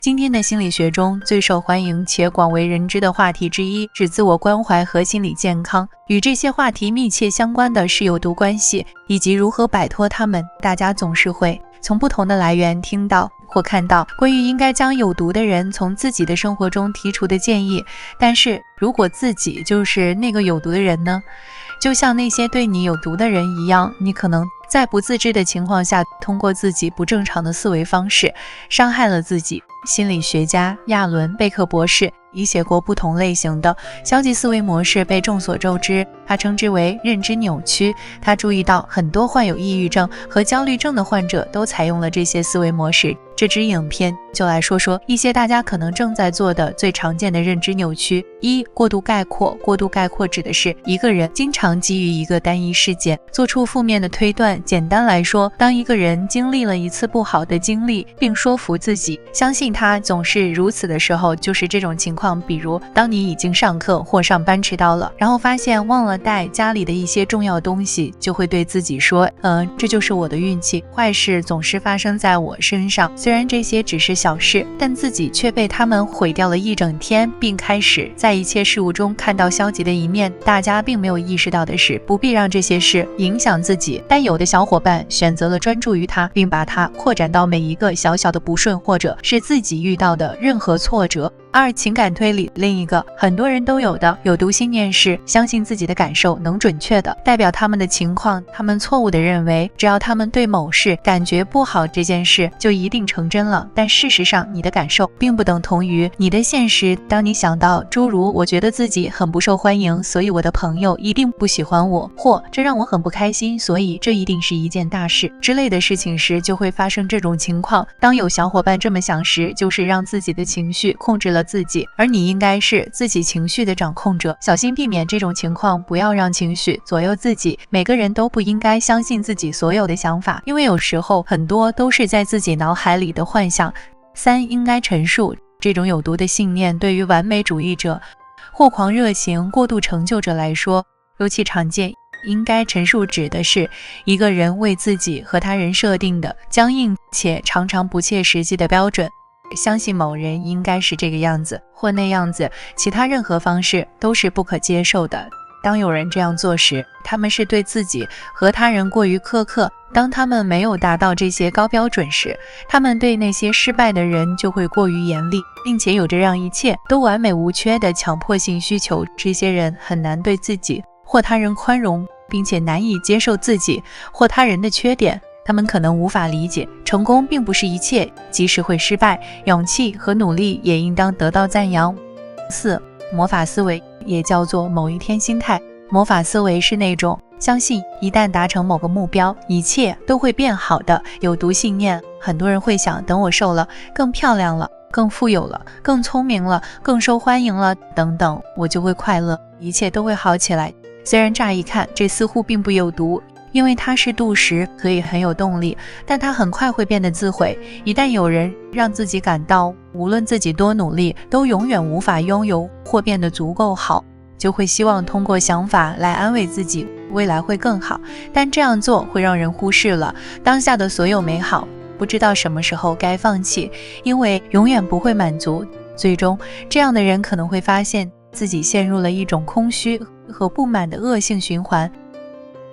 今天的心理学中最受欢迎且广为人知的话题之一是自我关怀和心理健康。与这些话题密切相关的是有毒关系以及如何摆脱它们。大家总是会从不同的来源听到或看到关于应该将有毒的人从自己的生活中剔除的建议，但是如果自己就是那个有毒的人呢？就像那些对你有毒的人一样，你可能在不自知的情况下，通过自己不正常的思维方式伤害了自己。心理学家亚伦·贝克博士已写过不同类型的消极思维模式被众所周知，他称之为认知扭曲。他注意到很多患有抑郁症和焦虑症的患者都采用了这些思维模式。这支影片就来说说一些大家可能正在做的最常见的认知扭曲。一、过度概括。过度概括指的是一个人经常基于一个单一事件做出负面的推断。简单来说，当一个人经历了一次不好的经历，并说服自己相信他总是如此的时候，就是这种情况。比如当你已经上课或上班迟到了，然后发现忘了带家里的一些重要东西，就会对自己说这就是我的运气，坏事总是发生在我身上。虽然这些只是小事，但自己却被他们毁掉了一整天，并开始在一切事物中看到消极的一面。大家并没有意识到的是，不必让这些事影响自己，但有的小伙伴选择了专注于它，并把它扩展到每一个小小的不顺，或者是自己遇到的任何挫折。二、情感推理。另一个很多人都有的有毒信念是相信自己的感受能准确的代表他们的情况。他们错误地认为只要他们对某事感觉不好，这件事就一定成真了。但事实上，你的感受并不等同于你的现实。当你想到诸如我觉得自己很不受欢迎，所以我的朋友一定不喜欢我，或这让我很不开心，所以这一定是一件大事之类的事情时，就会发生这种情况。当有小伙伴这么想时，就是让自己的情绪控制了自己，而你应该是自己情绪的掌控者。小心避免这种情况，不要让情绪左右自己。每个人都不应该相信自己所有的想法，因为有时候很多都是在自己脑海里的幻想。三、应该陈述。这种有毒的信念对于完美主义者或狂热型过度成就者来说尤其常见。应该陈述指的是一个人为自己和他人设定的僵硬且常常不切实际的标准，相信某人应该是这个样子或那样子，其他任何方式都是不可接受的。当有人这样做时，他们是对自己和他人过于苛刻。当他们没有达到这些高标准时，他们对那些失败的人就会过于严厉，并且有着让一切都完美无缺的强迫性需求。这些人很难对自己或他人宽容，并且难以接受自己或他人的缺点。他们可能无法理解，成功并不是一切，即使会失败，勇气和努力也应当得到赞扬。四、魔法思维，也叫做某一天心态。魔法思维是那种相信一旦达成某个目标，一切都会变好的有毒信念。很多人会想，等我瘦了，更漂亮了，更富有了，更聪明了，更受欢迎了等等，我就会快乐，一切都会好起来。虽然乍一看这似乎并不有毒，因为它是度时，可以很有动力，但它很快会变得自毁。一旦有人让自己感到无论自己多努力都永远无法拥有或变得足够好，就会希望通过想法来安慰自己未来会更好，但这样做会让人忽视了当下的所有美好，不知道什么时候该放弃，因为永远不会满足。最终这样的人可能会发现自己陷入了一种空虚和不满的恶性循环。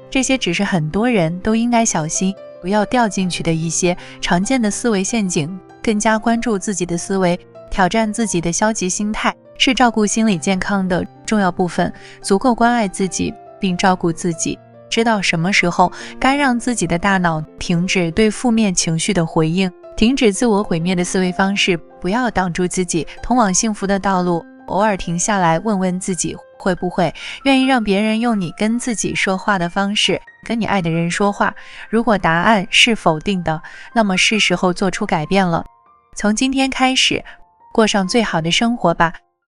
这些只是很多人都应该小心不要掉进去的一些常见的思维陷阱。更加关注自己的思维，挑战自己的消极心态，是照顾心理健康的重要部分。足够关爱自己并照顾自己，知道什么时候该让自己的大脑停止对负面情绪的回应，停止自我毁灭的思维方式，不要挡住自己通往幸福的道路。偶尔停下来问问自己，会不会愿意让别人用你跟自己说话的方式跟你爱的人说话？如果答案是否定的，那么是时候做出改变了。从今天开始，过上最好的生活吧。